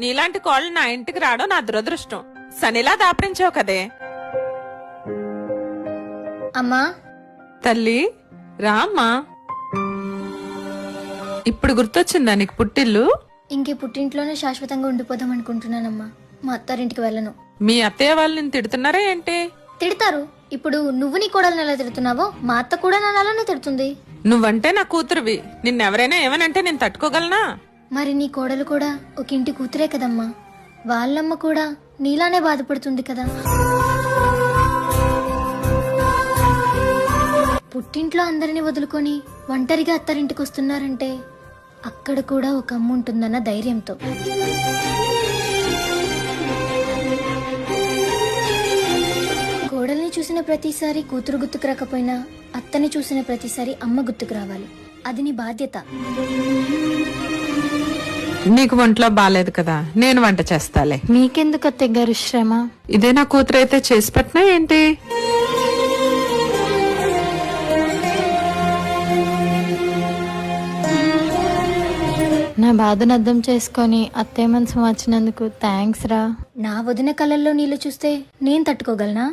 నీలాంటి కోళ్ళు నా ఇంటికి రావడం నా దురదృష్టం. సనిలా దాపరించావు కదే. అమ్మా తల్లి రామ్మా. ఇప్పుడు గుర్తొచ్చిందా నీకు పుట్టిల్లు? ఇంకే పుట్టింట్లోనే శాశ్వతంగా ఉండిపోదాం అనుకుంటున్నానమ్మా. మా అత్తారింటికి వెళ్ళను. మీ అత్తయ్య వాళ్ళు నిన్ను తిడుతున్నారా ఏంటి? తిడతారు. ఇప్పుడు నువ్వు నీ కోడల్ని ఎలా తిడుతున్నావో మా అత్త కూడా నన్ను అలానే తిడుతుంది. నువ్వంటే నా కూతురువి. నిన్నెవరైనా ఏమనంటే నేను తట్టుకోగలనా? మరి నీ కోడలు కూడా ఒక ఇంటి కూతురే కదమ్మా. వాళ్ళమ్మ కూడా నీలానే బాధపడుతుంది కదా. పుట్టింట్లో అందరిని వదులుకొని ఒంటరిగా అత్తారింటికి వస్తున్నారంటే అక్కడ కూడా ఒక అమ్మ ఉంటుందన్న ధైర్యంతో. కోడల్ని చూసిన ప్రతిసారి కూతురు గుర్తుకు రాకపోయినా అత్తని చూసిన ప్రతిసారి అమ్మ గుర్తుకు రావాలి. అది నీ బాధ్యత. నీకు ఒంట్లో బాలేదు కదా, నేను వంట చేస్తాలే. మీకెందుకు అత్తయ్య గారు శ్రమ? ఇదే నా కూతురు అయితే చేసి పెట్టినా ఏంటి? నా బాధను అర్థం చేసుకొని అత్తయ్య మనసు మార్చినందుకు థ్యాంక్స్ రా. నా వదిన కళ్ళల్లో నీళ్ళు చూస్తే నేను తట్టుకోగలనా?